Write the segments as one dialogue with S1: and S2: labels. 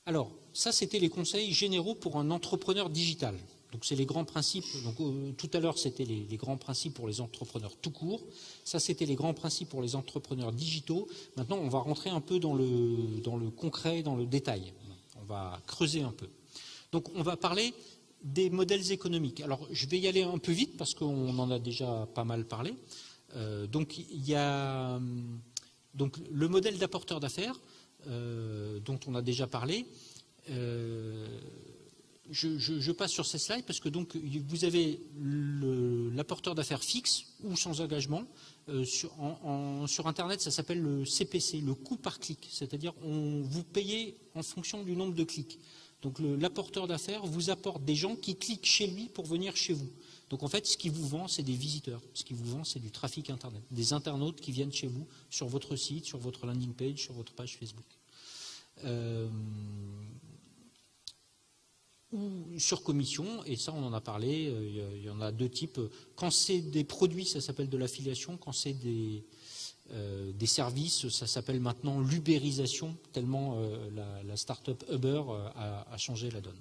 S1: Alors, ça, c'était les conseils généraux pour un entrepreneur digital. Donc, c'est les grands principes. Donc, tout à l'heure, c'était les grands principes pour les entrepreneurs tout court. Ça, c'était les grands principes pour les entrepreneurs digitaux. Maintenant, on va rentrer un peu dans le concret, dans le détail. On va creuser un peu. Donc, on va parler des modèles économiques. Alors, je vais y aller un peu vite parce qu'on en a déjà pas mal parlé. Donc, il y a donc, le modèle d'apporteur d'affaires dont on a déjà parlé. Je passe sur ces slides parce que donc, vous avez l'apporteur d'affaires fixe ou sans engagement. Sur Internet, ça s'appelle le CPC, le coût par clic. C'est-à-dire vous payez en fonction du nombre de clics. Donc l'apporteur d'affaires vous apporte des gens qui cliquent chez lui pour venir chez vous. Donc en fait, ce qu'il vous vend, c'est des visiteurs. Ce qu'il vous vend, c'est du trafic Internet. Des internautes qui viennent chez vous, sur votre site, sur votre landing page, sur votre page Facebook. Ou sur commission, et ça on en a parlé, il y en a deux types. Quand c'est des produits, ça s'appelle de l'affiliation. Quand c'est des services, ça s'appelle maintenant l'ubérisation, tellement la start-up Uber a changé la donne.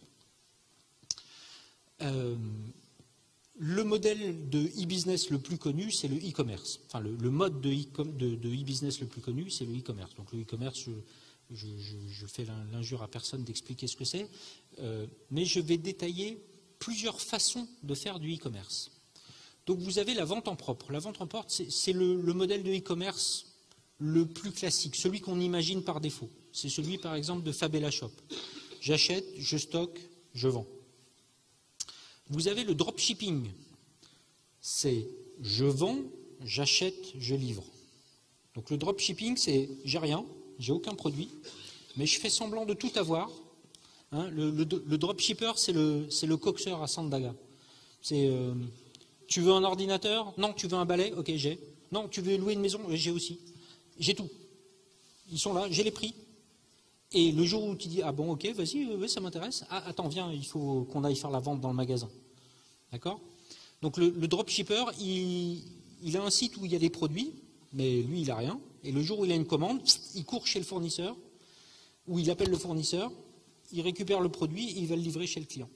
S1: Le modèle de e-business le plus connu, c'est le e-commerce. Enfin, le mode de e-business le plus connu, c'est le e-commerce. Donc le e-commerce, je fais l'injure à personne d'expliquer ce que c'est, mais je vais détailler plusieurs façons de faire du e-commerce. Donc vous avez la vente en propre. La vente en propre, c'est le modèle de e-commerce le plus classique, celui qu'on imagine par défaut. C'est celui, par exemple, de Fabella Shop. J'achète, je stocke, je vends. Vous avez le dropshipping. C'est je vends, j'achète, je livre. Donc le dropshipping, c'est j'ai rien, j'ai aucun produit, mais je fais semblant de tout avoir. Hein, le dropshipper, c'est le coxeur à Sandaga. C'est tu veux un ordinateur? Non. Tu veux un balai? Ok, j'ai. Non. Tu veux louer une maison? J'ai aussi. J'ai tout. Ils sont là, j'ai les prix. Et le jour où tu dis, ah bon, ok, vas-y, ça m'intéresse. Ah, attends, viens, il faut qu'on aille faire la vente dans le magasin. D'accord? Donc le dropshipper, il a un site où il y a des produits, mais lui, il n'a rien. Et le jour où il a une commande, il court chez le fournisseur, ou il appelle le fournisseur, il récupère le produit et il va le livrer chez le client.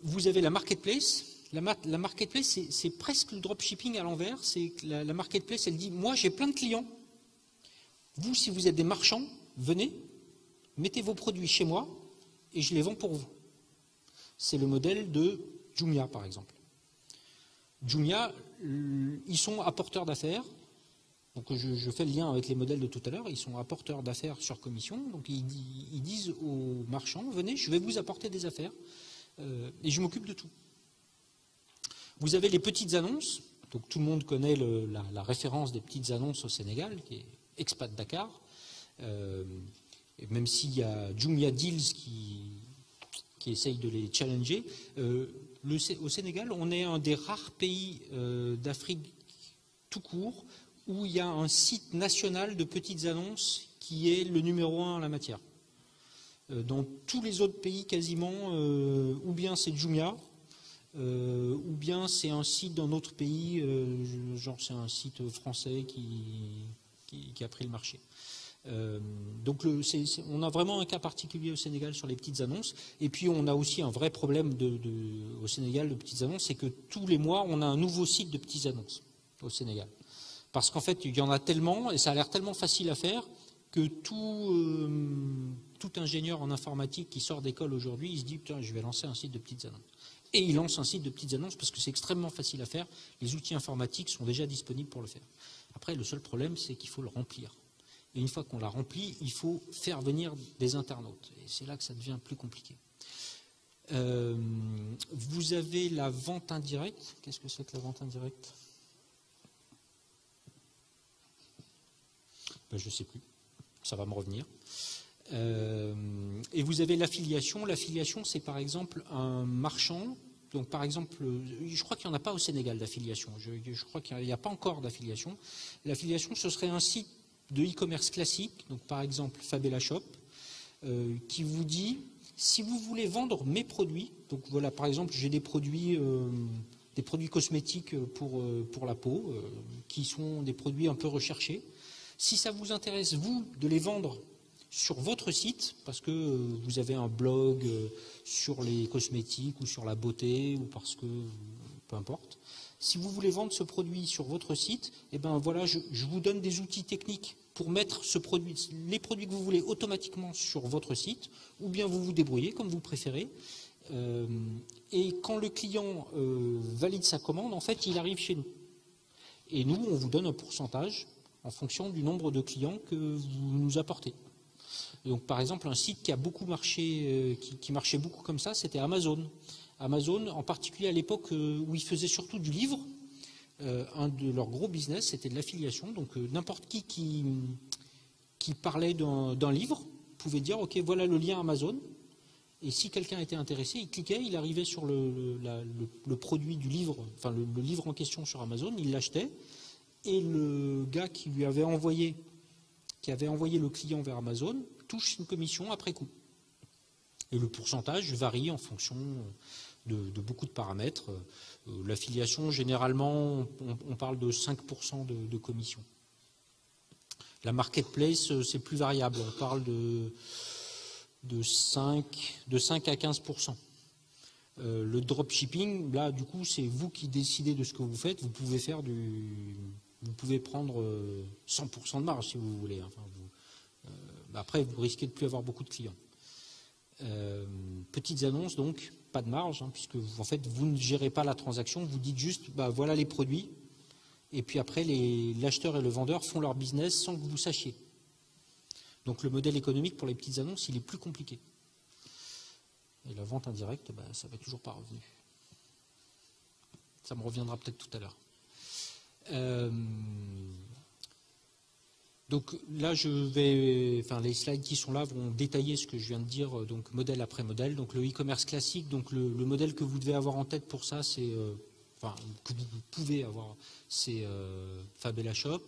S1: Vous avez la marketplace. La marketplace, c'est presque le dropshipping à l'envers. C'est que la marketplace, elle dit, moi, j'ai plein de clients. Vous, si vous êtes des marchands, venez, mettez vos produits chez moi et je les vends pour vous. C'est le modèle de Jumia, par exemple. Jumia, ils sont apporteurs d'affaires. Donc je fais le lien avec les modèles de tout à l'heure. Ils sont apporteurs d'affaires sur commission. Donc ils disent aux marchands, venez, je vais vous apporter des affaires et je m'occupe de tout. Vous avez les petites annonces. Donc tout le monde connaît la référence des petites annonces au Sénégal, qui est Expat Dakar, et même s'il y a Jumia Deals qui essaye de les challenger, au Sénégal, on est un des rares pays d'Afrique tout court où il y a un site national de petites annonces qui est le numéro 1 en la matière. Dans tous les autres pays, quasiment, ou bien c'est Jumia, ou bien c'est un site d'un autre pays, genre c'est un site français qui a pris le marché. Donc on a vraiment un cas particulier au Sénégal sur les petites annonces. Et puis on a aussi un vrai problème au Sénégal de petites annonces, c'est que tous les mois on a un nouveau site de petites annonces au Sénégal. Parce qu'en fait il y en a tellement et ça a l'air tellement facile à faire que tout ingénieur en informatique qui sort d'école aujourd'hui, il se dit putain, je vais lancer un site de petites annonces. Et il lance un site de petites annonces parce que c'est extrêmement facile à faire. Les outils informatiques sont déjà disponibles pour le faire. Après, le seul problème, c'est qu'il faut le remplir. Et une fois qu'on l'a rempli, il faut faire venir des internautes. Et c'est là que ça devient plus compliqué. Vous avez la vente indirecte. Qu'est-ce que c'est que la vente indirecte? Ben, je ne sais plus. Ça va me revenir. Et vous avez l'affiliation. L'affiliation, c'est par exemple un marchand. Donc par exemple, je crois qu'il n'y en a pas au Sénégal d'affiliation. Je crois qu'il n'y a pas encore d'affiliation. L'affiliation, ce serait un site de e-commerce classique, donc par exemple Fabella Shop, qui vous dit, si vous voulez vendre mes produits, donc voilà, par exemple, j'ai des produits cosmétiques pour la peau, qui sont des produits un peu recherchés. Si ça vous intéresse, vous, de les vendre sur votre site, parce que vous avez un blog sur les cosmétiques ou sur la beauté, ou parce que, peu importe. Si vous voulez vendre ce produit sur votre site, eh ben voilà, je vous donne des outils techniques pour mettre les produits que vous voulez automatiquement sur votre site, ou bien vous vous débrouillez comme vous préférez. Et quand le client valide sa commande, en fait, il arrive chez nous. Et nous, on vous donne un pourcentage en fonction du nombre de clients que vous nous apportez. Et donc, par exemple, un site qui a beaucoup marché, qui marchait beaucoup comme ça, c'était Amazon. Amazon, en particulier à l'époque où ils faisaient surtout du livre, un de leurs gros business, c'était de l'affiliation. Donc, n'importe qui parlait d'un livre pouvait dire, OK, voilà le lien Amazon. Et si quelqu'un était intéressé, il cliquait, il arrivait sur le produit du livre, enfin le livre en question sur Amazon, il l'achetait, et le gars qui avait envoyé le client vers Amazon touche une commission après coup. Et le pourcentage varie en fonction de beaucoup de paramètres. L'affiliation, généralement, on parle de 5% de commission. La marketplace, c'est plus variable, on parle de 5 à 15%. Le dropshipping, là, du coup, c'est vous qui décidez de ce que vous faites. Vous pouvez prendre 100% de marge si vous voulez. Enfin, après, vous risquez de plus avoir beaucoup de clients. Petites annonces, donc, pas de marge, puisque en fait, vous ne gérez pas la transaction. Vous dites juste, voilà les produits. Et puis après, l'acheteur et le vendeur font leur business sans que vous sachiez. Donc le modèle économique pour les petites annonces, il est plus compliqué. Et la vente indirecte, ça va toujours pas revenu. Ça me reviendra peut-être tout à l'heure. Donc là, les slides qui sont là vont détailler ce que je viens de dire, donc modèle après modèle. Donc le e-commerce classique, donc le modèle que vous devez avoir en tête pour ça, c'est, que vous pouvez avoir, c'est Fabella Shop.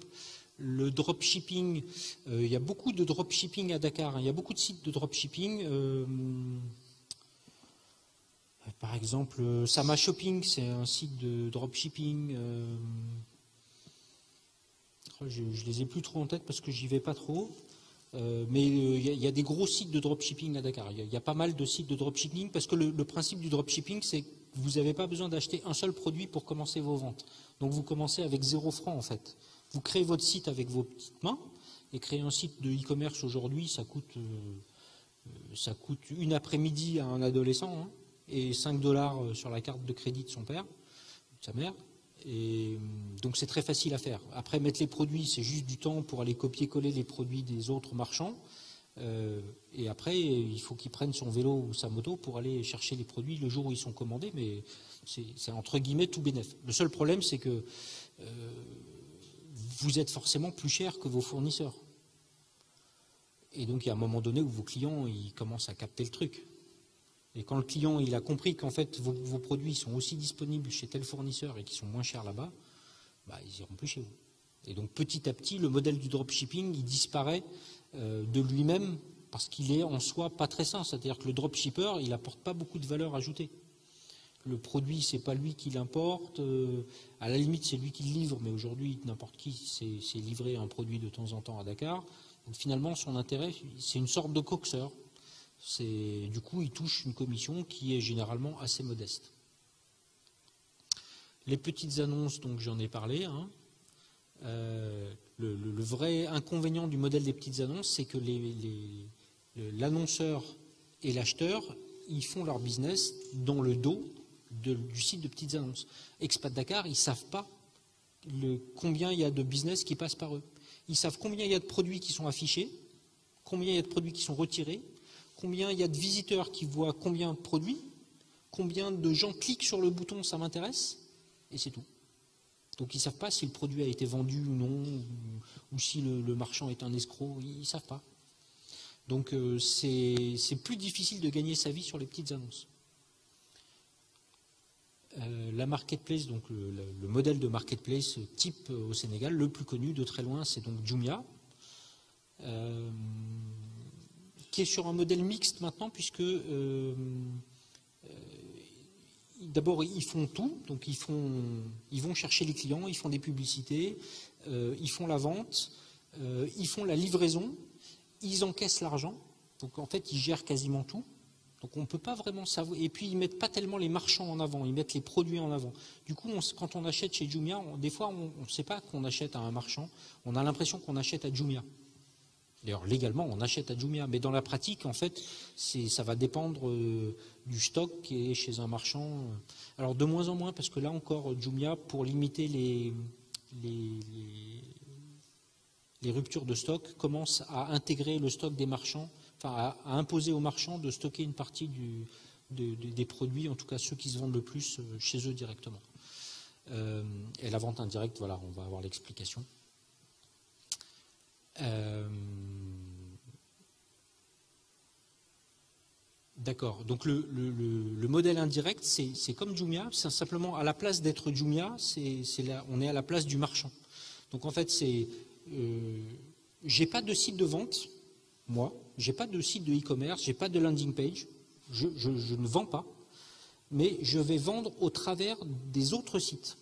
S1: Le dropshipping, il y a beaucoup de dropshipping à Dakar. Il y a beaucoup de sites de dropshipping. Par exemple, Sama Shopping, c'est un site de dropshipping. Je ne les ai plus trop en tête parce que j'y vais pas trop. Mais il y a des gros sites de dropshipping à Dakar. Il y a pas mal de sites de dropshipping parce que le principe du dropshipping, c'est que vous n'avez pas besoin d'acheter un seul produit pour commencer vos ventes. Donc vous commencez avec 0 francs en fait. Vous créez votre site avec vos petites mains, et créer un site de e-commerce aujourd'hui, ça coûte une après-midi à un adolescent, et 5 $ sur la carte de crédit de son père, de sa mère. Et donc c'est très facile à faire. Après, mettre les produits, c'est juste du temps pour aller copier-coller les produits des autres marchands. Et après, il faut qu'il prenne son vélo ou sa moto pour aller chercher les produits le jour où ils sont commandés, mais c'est entre guillemets tout bénef. Le seul problème, c'est que vous êtes forcément plus cher que vos fournisseurs. Et donc, il y a un moment donné où vos clients ils commencent à capter le truc. Et quand le client il a compris qu'en fait, vos produits sont aussi disponibles chez tel fournisseur et qu'ils sont moins chers là-bas, ils n'iront plus chez vous. Et donc, petit à petit, le modèle du dropshipping, il disparaît de lui-même parce qu'il est en soi pas très sain. C'est-à-dire que le dropshipper, il n'apporte pas beaucoup de valeur ajoutée. Le produit, c'est pas lui qui l'importe. À la limite, c'est lui qui le livre, mais aujourd'hui, n'importe qui sait livrer un produit de temps en temps à Dakar. Donc finalement, son intérêt, c'est une sorte de coxeur. Du coup, il touche une commission qui est généralement assez modeste. Les petites annonces, donc j'en ai parlé. Le vrai inconvénient du modèle des petites annonces, c'est que l'annonceur et l'acheteur, ils font leur business dans le dos du site de petites annonces. Expat Dakar, ils ne savent pas combien il y a de business qui passe par eux. Ils savent combien il y a de produits qui sont affichés, combien il y a de produits qui sont retirés, combien il y a de visiteurs qui voient combien de produits, combien de gens cliquent sur le bouton « ça m'intéresse » et c'est tout. Donc ils ne savent pas si le produit a été vendu ou non, ou si le marchand est un escroc, ils ne savent pas. Donc c'est plus difficile de gagner sa vie sur les petites annonces. La marketplace, donc le modèle de marketplace type au Sénégal, le plus connu de très loin, c'est donc Jumia, qui est sur un modèle mixte maintenant, puisque d'abord ils font tout, donc ils vont chercher les clients, ils font des publicités, ils font la vente, ils font la livraison, ils encaissent l'argent, donc en fait ils gèrent quasiment tout. Donc on ne peut pas vraiment savoir. Et puis ils ne mettent pas tellement les marchands en avant, ils mettent les produits en avant. Du coup, quand on achète chez Jumia, des fois on ne sait pas qu'on achète à un marchand, on a l'impression qu'on achète à Jumia. D'ailleurs, légalement, on achète à Jumia, mais dans la pratique, en fait, ça va dépendre du stock qui est chez un marchand. Alors de moins en moins, parce que là encore, Jumia, pour limiter les ruptures de stock, commence à intégrer le stock des marchands, enfin à imposer aux marchands de stocker une partie des produits, en tout cas ceux qui se vendent le plus chez eux directement. Et la vente indirecte, voilà, on va avoir l'explication. D'accord. Donc le modèle indirect, c'est comme Jumia, c'est simplement à la place d'être Jumia, on est à la place du marchand. Donc en fait, j'ai pas de site de vente, moi, j'ai pas de site de e-commerce, j'ai pas de landing page, je ne vends pas, mais je vais vendre au travers des autres sites.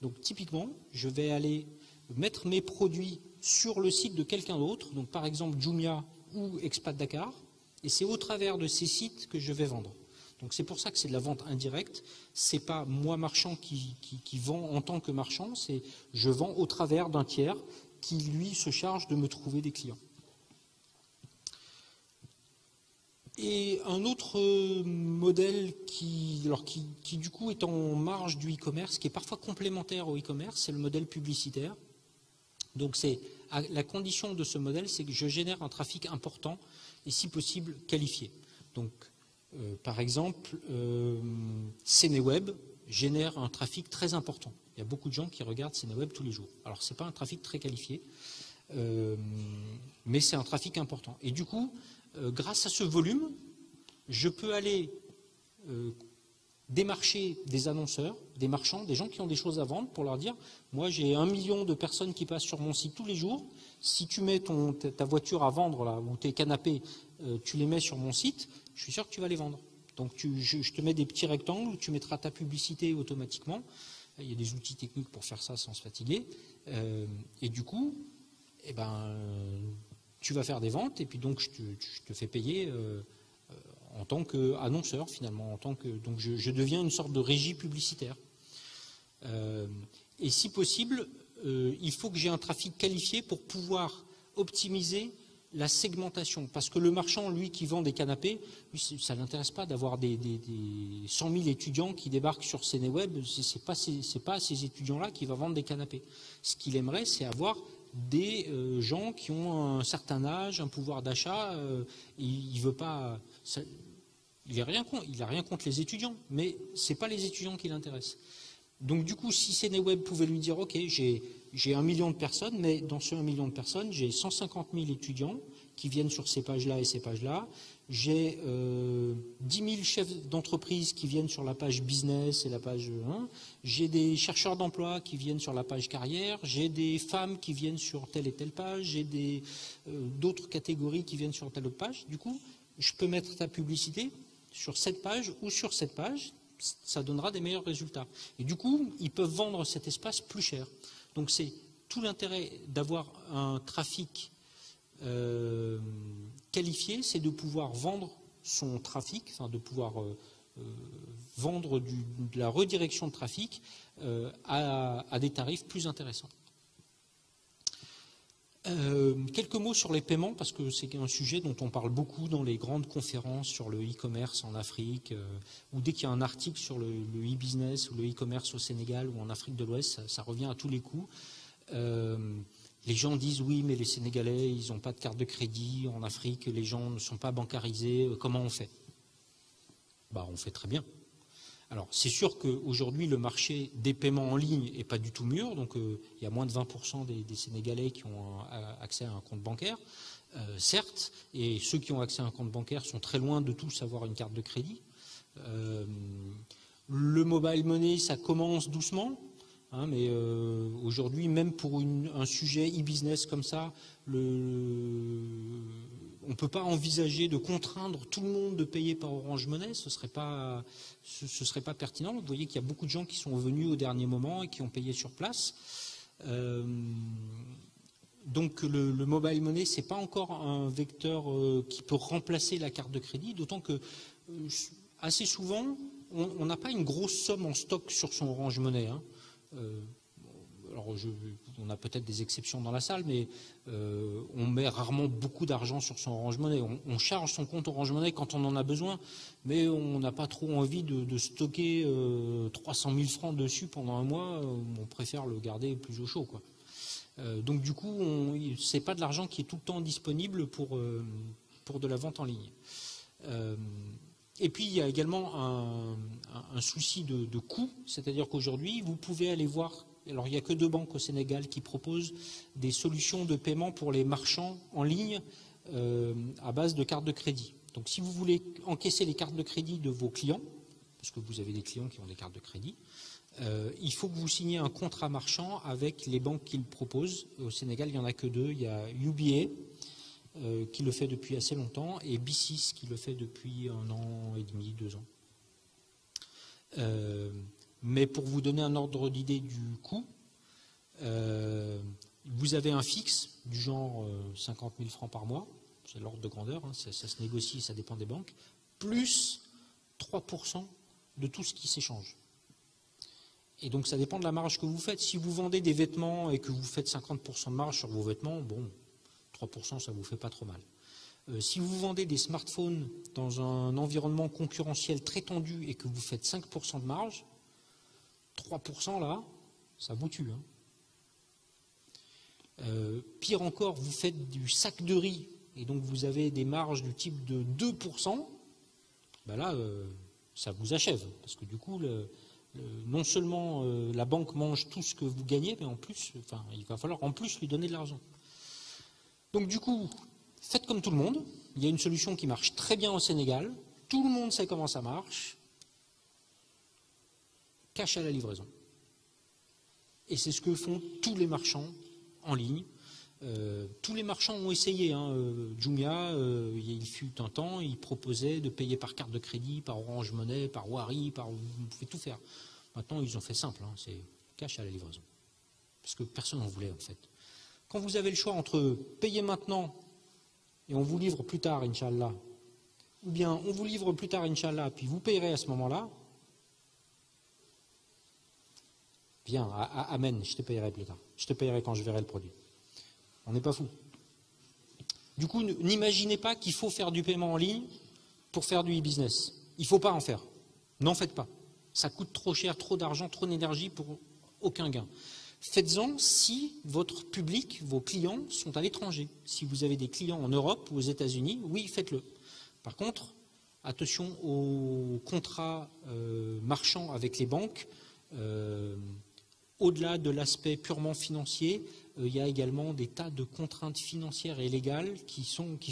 S1: Donc typiquement, je vais aller mettre mes produits sur le site de quelqu'un d'autre, donc par exemple Jumia ou Expat Dakar, et c'est au travers de ces sites que je vais vendre. Donc c'est pour ça que c'est de la vente indirecte, c'est pas moi marchand qui vend en tant que marchand, c'est je vends au travers d'un tiers qui lui se charge de me trouver des clients. Et un autre modèle qui du coup est en marge du e-commerce, qui est parfois complémentaire au e-commerce, c'est le modèle publicitaire. Donc la condition de ce modèle, c'est que je génère un trafic important et si possible qualifié. Donc par exemple, CéneWeb génère un trafic très important. Il y a beaucoup de gens qui regardent CéneWeb tous les jours. Alors ce n'est pas un trafic très qualifié, mais c'est un trafic important. Et du coup, grâce à ce volume, je peux aller démarcher des annonceurs, des marchands, des gens qui ont des choses à vendre pour leur dire « Moi, j'ai 1 million de personnes qui passent sur mon site tous les jours. Si tu mets ta voiture à vendre là, ou tes canapés, tu les mets sur mon site, je suis sûr que tu vas les vendre. Donc, je te mets des petits rectangles où tu mettras ta publicité automatiquement. Il y a des outils techniques pour faire ça sans se fatiguer. Et du coup, tu vas faire des ventes et puis donc je te fais payer en tant qu'annonceur finalement, donc je deviens une sorte de régie publicitaire. Et si possible, il faut que j'ai un trafic qualifié pour pouvoir optimiser la segmentation. Parce que le marchand, lui, qui vend des canapés, lui, ça ne l'intéresse pas d'avoir des 100 000 étudiants qui débarquent sur CéneWeb. Ce n'est pas ces étudiants-là qui vont vendre des canapés. Ce qu'il aimerait, c'est avoir des gens qui ont un certain âge, un pouvoir d'achat. Il veut pas... il n'a rien contre les étudiants, mais ce n'est pas les étudiants qui l'intéressent. Donc du coup, si CéneWeb pouvait lui dire « Ok, j'ai 1 million de personnes, mais dans ce 1 million de personnes, j'ai 150 000 étudiants qui viennent sur ces pages-là et ces pages-là. J'ai 10 000 chefs d'entreprise qui viennent sur la page business et la page 1. J'ai des chercheurs d'emploi qui viennent sur la page carrière. J'ai des femmes qui viennent sur telle et telle page. J'ai d'autres catégories qui viennent sur telle autre page. Du coup, je peux mettre ta publicité sur cette page ou sur cette page. Ça donnera des meilleurs résultats. Et du coup, ils peuvent vendre cet espace plus cher. Donc c'est tout l'intérêt d'avoir un trafic qualifié, c'est de pouvoir vendre son trafic, enfin de pouvoir vendre de la redirection de trafic à des tarifs plus intéressants. Quelques mots sur les paiements, parce que c'est un sujet dont on parle beaucoup dans les grandes conférences sur le e-commerce en Afrique, ou dès qu'il y a un article sur le e-business ou le e-commerce au Sénégal ou en Afrique de l'Ouest, ça revient à tous les coups. Les gens disent oui, mais les Sénégalais, ils n'ont pas de carte de crédit, en Afrique, les gens ne sont pas bancarisés, comment on fait? On fait très bien. Alors, c'est sûr qu'aujourd'hui, le marché des paiements en ligne n'est pas du tout mûr, donc il y a moins de 20% des Sénégalais qui ont accès à un compte bancaire, certes, et ceux qui ont accès à un compte bancaire sont très loin de tous avoir une carte de crédit. Le mobile money, ça commence doucement, mais aujourd'hui, même pour un sujet e-business comme ça, on ne peut pas envisager de contraindre tout le monde de payer par Orange Money, ce serait pas pertinent. Vous voyez qu'il y a beaucoup de gens qui sont venus au dernier moment et qui ont payé sur place. Donc le mobile money, ce n'est pas encore un vecteur qui peut remplacer la carte de crédit, d'autant que assez souvent, on n'a pas une grosse somme en stock sur son Orange Money. Hein. Alors on a peut-être des exceptions dans la salle, mais on met rarement beaucoup d'argent sur son Orange Money. On charge son compte Orange Money quand on en a besoin, mais on n'a pas trop envie de stocker 300 000 francs dessus pendant un mois. On préfère le garder plus au chaud, quoi. Donc du coup, ce n'est pas de l'argent qui est tout le temps disponible pour de la vente en ligne. Et puis il y a également un souci de coût, c'est-à-dire qu'aujourd'hui, vous pouvez aller voir, alors il n'y a que 2 banques au Sénégal qui proposent des solutions de paiement pour les marchands en ligne à base de cartes de crédit. Donc si vous voulez encaisser les cartes de crédit de vos clients, parce que vous avez des clients qui ont des cartes de crédit, il faut que vous signiez un contrat marchand avec les banques qui le proposent. Au Sénégal, il n'y en a que 2. Il y a UBA qui le fait depuis assez longtemps et B6 qui le fait depuis 1 an et demi, 2 ans. Mais pour vous donner un ordre d'idée du coût, vous avez un fixe du genre 50 000 francs par mois, c'est l'ordre de grandeur, hein, ça se négocie, ça dépend des banques, plus 3% de tout ce qui s'échange. Et donc ça dépend de la marge que vous faites. Si vous vendez des vêtements et que vous faites 50% de marge sur vos vêtements, bon, 3% ça ne vous fait pas trop mal. Si vous vendez des smartphones dans un environnement concurrentiel très tendu et que vous faites 5% de marge, 3% là, ça vous tue. Hein. Pire encore, vous faites du sac de riz et donc vous avez des marges du type de 2%, ben là, ça vous achève. Parce que du coup, non seulement la banque mange tout ce que vous gagnez, mais en plus, il va falloir en plus lui donner de l'argent. Donc du coup, faites comme tout le monde. Il y a une solution qui marche très bien au Sénégal. Tout le monde sait comment ça marche. Cash à la livraison. Et c'est ce que font tous les marchands en ligne. Tous les marchands ont essayé. Hein. Jumia, il fut un temps, il proposait de payer par carte de crédit, par Orange Money, par Wari, vous pouvez tout faire. Maintenant, ils ont fait simple, hein, c'est cash à la livraison. Parce que personne n'en voulait, en fait. Quand vous avez le choix entre payer maintenant et on vous livre plus tard, Inch'Allah, ou bien on vous livre plus tard, Inch'Allah, puis vous payerez à ce moment-là, bien, amen, je te payerai plus tard. Je te payerai quand je verrai le produit. On n'est pas fou. Du coup, n'imaginez pas qu'il faut faire du paiement en ligne pour faire du e-business. Il ne faut pas en faire. N'en faites pas. Ça coûte trop cher, trop d'argent, trop d'énergie pour aucun gain. Faites-en si votre public, vos clients sont à l'étranger. Si vous avez des clients en Europe ou aux États-Unis, oui, faites-le. Par contre, attention aux contrats marchands avec les banques. Au-delà de l'aspect purement financier, il y a également des tas de contraintes financières et légales qui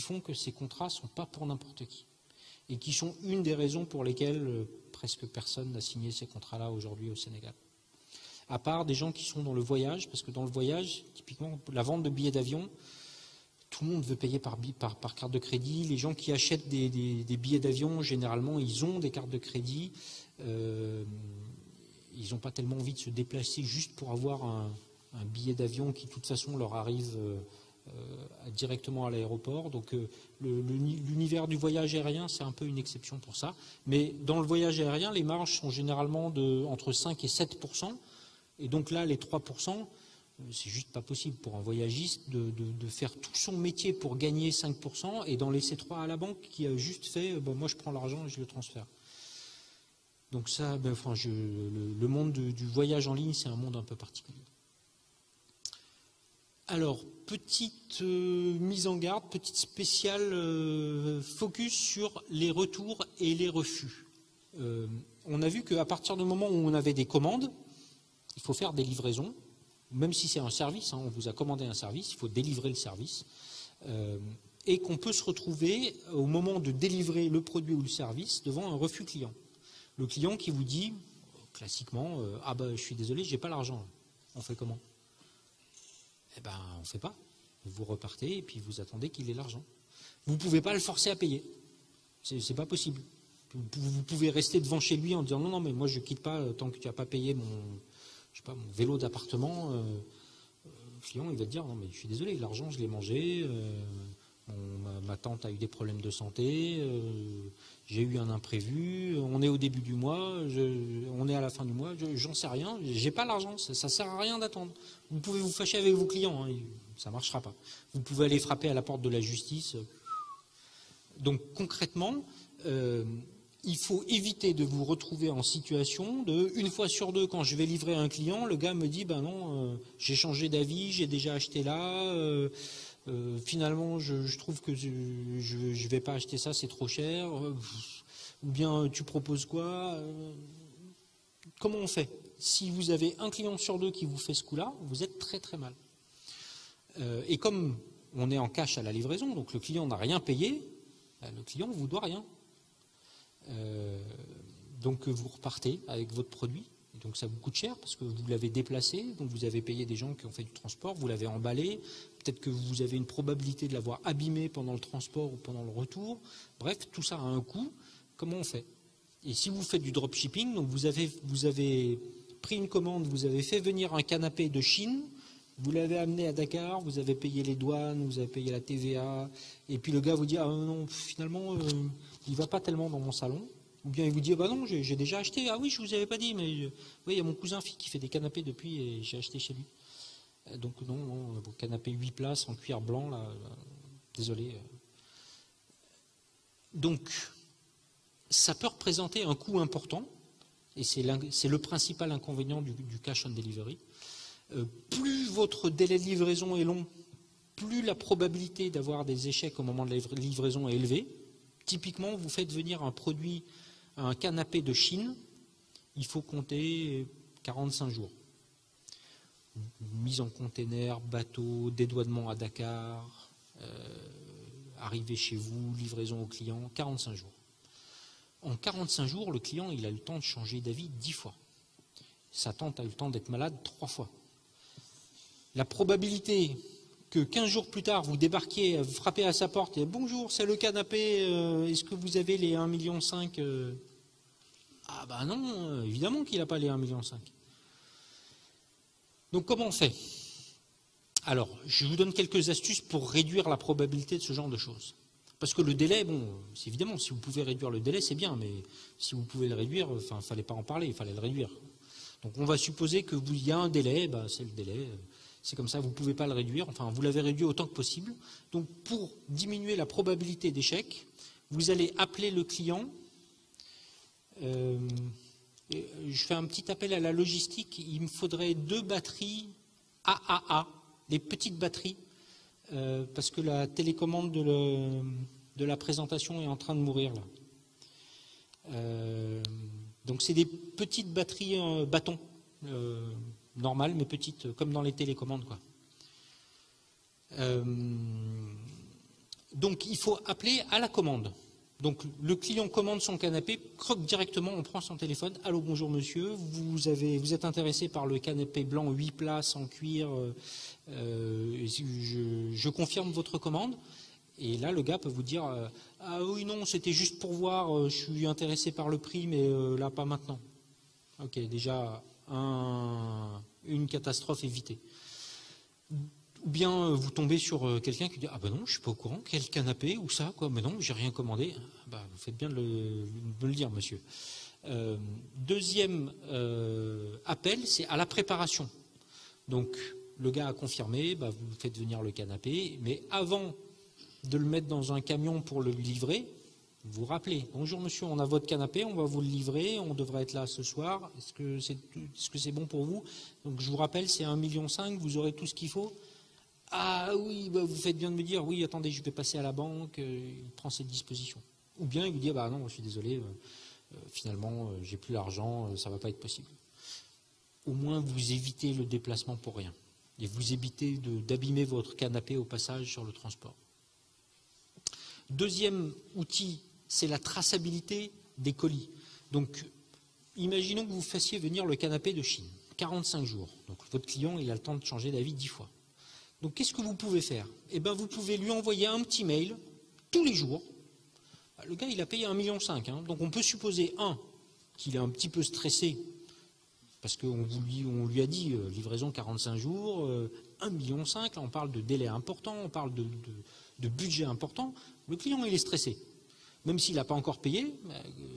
S1: font que ces contrats ne sont pas pour n'importe qui. Et qui sont une des raisons pour lesquelles presque personne n'a signé ces contrats-là aujourd'hui au Sénégal. À part des gens qui sont dans le voyage, parce que dans le voyage, typiquement, la vente de billets d'avion, tout le monde veut payer par carte de crédit. Les gens qui achètent des billets d'avion, généralement, ils ont des cartes de crédit. Ils n'ont pas tellement envie de se déplacer juste pour avoir un billet d'avion qui, de toute façon, leur arrive directement à l'aéroport. Donc, l'univers du voyage aérien, c'est un peu une exception pour ça. Mais dans le voyage aérien, les marges sont généralement entre 5 et 7%. Et donc là, les 3%, c'est juste pas possible pour un voyagiste de faire tout son métier pour gagner 5% et d'en laisser 3 à la banque qui a juste fait moi je prends l'argent et je le transfère. Donc ça, le monde du voyage en ligne, c'est un monde un peu particulier. Alors, petite mise en garde, petite spéciale focus sur les retours et les refus. On a vu qu'à partir du moment où on avait des commandes, il faut faire des livraisons, même si c'est un service, hein, on vous a commandé un service, il faut délivrer le service, et qu'on peut se retrouver au moment de délivrer le produit ou le service devant un refus client. Le client qui vous dit, classiquement, je suis désolé, je n'ai pas l'argent, on fait comment? Eh ben, on ne fait pas. Vous repartez et puis vous attendez qu'il ait l'argent. Vous ne pouvez pas le forcer à payer, c'est pas possible. Vous pouvez rester devant chez lui en disant non, mais moi je ne quitte pas tant que tu n'as pas payé mon vélo d'appartement, client, il va te dire, non mais je suis désolé, l'argent je l'ai mangé, ma tante a eu des problèmes de santé, j'ai eu un imprévu, on est au début du mois, on est à la fin du mois, j'en sais rien, j'ai pas l'argent, ça sert à rien d'attendre. Vous pouvez vous fâcher avec vos clients, hein, ça marchera pas. Vous pouvez aller frapper à la porte de la justice. Donc concrètement, il faut éviter de vous retrouver en situation de, une fois sur deux, quand je vais livrer un client, le gars me dit, ben non, j'ai changé d'avis, j'ai déjà acheté là, finalement je trouve que je ne vais pas acheter ça, c'est trop cher, ou bien tu proposes quoi, comment on fait? Si vous avez un client sur deux qui vous fait ce coup-là, vous êtes très très mal. Et comme on est en cash à la livraison, donc le client n'a rien payé, le client ne vous doit rien. Donc vous repartez avec votre produit, donc ça vous coûte cher parce que vous l'avez déplacé, donc vous avez payé des gens qui ont fait du transport, vous l'avez emballé, peut-être que vous avez une probabilité de l'avoir abîmé pendant le transport ou pendant le retour, bref, tout ça a un coût, comment on fait? Et si vous faites du dropshipping, donc vous avez pris une commande, vous avez fait venir un canapé de Chine, vous l'avez amené à Dakar, vous avez payé les douanes, vous avez payé la TVA, et puis le gars vous dit, ah non, finalement, il ne va pas tellement dans mon salon. Ou bien il vous dit, ah bah non, j'ai déjà acheté, ah oui, je ne vous avais pas dit, mais oui, il y a mon cousin qui fait des canapés depuis et j'ai acheté chez lui. Donc non, vos canapés 8 places en cuir blanc, là, désolé. Donc, ça peut représenter un coût important, et c'est le principal inconvénient du cash on delivery. Plus votre délai de livraison est long, plus la probabilité d'avoir des échecs au moment de la livraison est élevée. Typiquement, vous faites venir un produit, un canapé de Chine, il faut compter 45 jours. Mise en container, bateau, dédouanement à Dakar, arrivée chez vous, livraison au client, 45 jours. En 45 jours, le client il a le temps de changer d'avis 10 fois. Sa tante a eu le temps d'être malade 3 fois. La probabilité que 15 jours plus tard, vous débarquiez, vous frappez à sa porte et « Bonjour, c'est le canapé, est-ce que vous avez les 1,5 million ?» Ah ben non, évidemment qu'il n'a pas les 1,5 million. Donc comment on fait? Alors, je vous donne quelques astuces pour réduire la probabilité de ce genre de choses. Parce que le délai, bon, c'est évidemment, si vous pouvez réduire le délai, c'est bien, mais si vous pouvez le réduire, enfin, il ne fallait pas en parler, il fallait le réduire. Donc on va supposer qu'il y a un délai, ben, c'est le délai. C'est comme ça, vous ne pouvez pas le réduire, enfin vous l'avez réduit autant que possible. Donc pour diminuer la probabilité d'échec, vous allez appeler le client. Je fais un petit appel à la logistique, il me faudrait 2 batteries AAA, des petites batteries, parce que la télécommande de la présentation est en train de mourir là. Donc c'est des petites batteries bâtons. Normales, mais petites, comme dans les télécommandes, quoi. Donc il faut appeler à la commande. Donc le client commande son canapé, croque directement, on prend son téléphone. Allô, bonjour monsieur, vous êtes intéressé par le canapé blanc 8 places en cuir, je confirme votre commande. Et là le gars peut vous dire ah oui non, c'était juste pour voir, je suis intéressé par le prix, mais là pas maintenant. Ok, déjà une catastrophe évitée. Ou bien vous tombez sur quelqu'un qui dit ah ben non, je suis pas au courant, quel canapé ou ça quoi, mais non, j'ai rien commandé. Bah, vous faites bien de me le dire, monsieur. Deuxième appel, c'est à la préparation. Donc le gars a confirmé, bah, vous faites venir le canapé, mais avant de le mettre dans un camion pour le livrer, vous rappelez, bonjour monsieur, on a votre canapé, on va vous le livrer, on devrait être là ce soir, est-ce que c'est bon pour vous? Donc je vous rappelle, c'est 1,5 million, vous aurez tout ce qu'il faut. Ah oui, bah vous faites bien de me dire, oui, attendez, je vais passer à la banque, il prend ses dispositions. Ou bien il vous dit, bah non, je suis désolé, finalement, j'ai plus l'argent, ça ne va pas être possible. Au moins, vous évitez le déplacement pour rien. Et vous évitez d'abîmer votre canapé au passage sur le transport. Deuxième outil, c'est la traçabilité des colis. Donc, imaginons que vous fassiez venir le canapé de Chine, 45 jours. Donc, votre client, il a le temps de changer d'avis 10 fois. Donc, qu'est-ce que vous pouvez faire? Eh bien, vous pouvez lui envoyer un petit mail tous les jours. Le gars, il a payé 1,5 million. Hein, donc, on peut supposer, qu'il est un petit peu stressé Parce qu'on on lui a dit livraison 45 jours, 1,5 million, là on parle de délai important, on parle de budget important. Le client il est stressé. Même s'il n'a pas encore payé,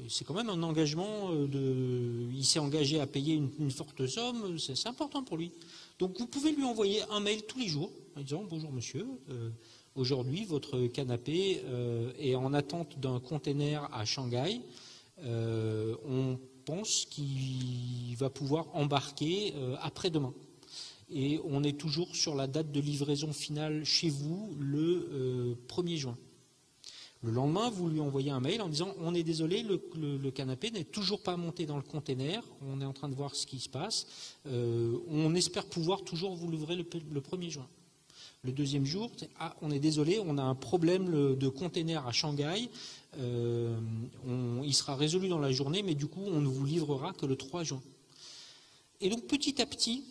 S1: c'est quand même un engagement, il s'est engagé à payer une forte somme, c'est important pour lui. Donc vous pouvez lui envoyer un mail tous les jours en disant « Bonjour monsieur, aujourd'hui votre canapé est en attente d'un container à Shanghai. On pense qu'il va pouvoir embarquer après-demain. Et on est toujours sur la date de livraison finale chez vous le 1er juin. » Le lendemain, vous lui envoyez un mail en disant « On est désolé, le canapé n'est toujours pas monté dans le container, on est en train de voir ce qui se passe, on espère pouvoir toujours vous livrer le 1er juin. » Le deuxième jour, ah, on est désolé, on a un problème de container à Shanghai, il sera résolu dans la journée, mais du coup, on ne vous livrera que le 3 juin. Et donc, petit à petit,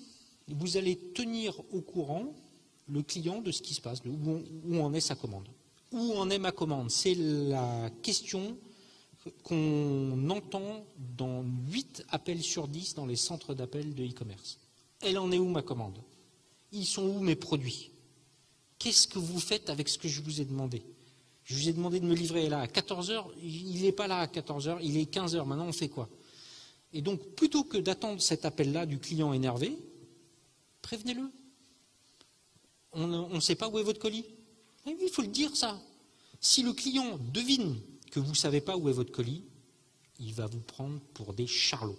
S1: vous allez tenir au courant le client de ce qui se passe, où en est sa commande. Où en est ma commande? C'est la question qu'on entend dans 8 appels sur 10 dans les centres d'appel de e-commerce. Elle en est où ma commande? Ils sont où mes produits? Qu'est-ce que vous faites avec ce que je vous ai demandé? Je vous ai demandé de me livrer là à 14h, il n'est pas là à 14h, il est 15h, maintenant on fait quoi? Et donc plutôt que d'attendre cet appel-là du client énervé, prévenez-le. On ne sait pas où est votre colis. Et oui, il faut le dire ça. Si le client devine que vous ne savez pas où est votre colis, il va vous prendre pour des charlots.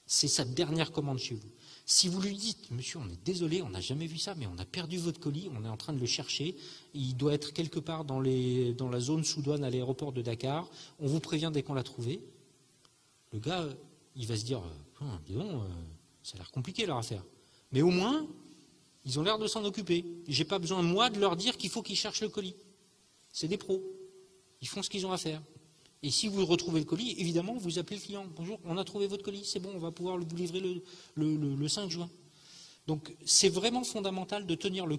S1: C'est sa dernière commande chez vous. Si vous lui dites, monsieur, on est désolé, on n'a jamais vu ça, mais on a perdu votre colis, on est en train de le chercher, il doit être quelque part dans la zone sous-douane à l'aéroport de Dakar, on vous prévient dès qu'on l'a trouvé, le gars, il va se dire, dis donc, ça a l'air compliqué leur affaire. Mais au moins, ils ont l'air de s'en occuper. J'ai pas besoin, moi, de leur dire qu'il faut qu'ils cherchent le colis. C'est des pros. Ils font ce qu'ils ont à faire. Et si vous retrouvez le colis, évidemment, vous appelez le client. Bonjour, on a trouvé votre colis, c'est bon, on va pouvoir vous livrer le 5 juin. Donc, c'est vraiment fondamental de tenir le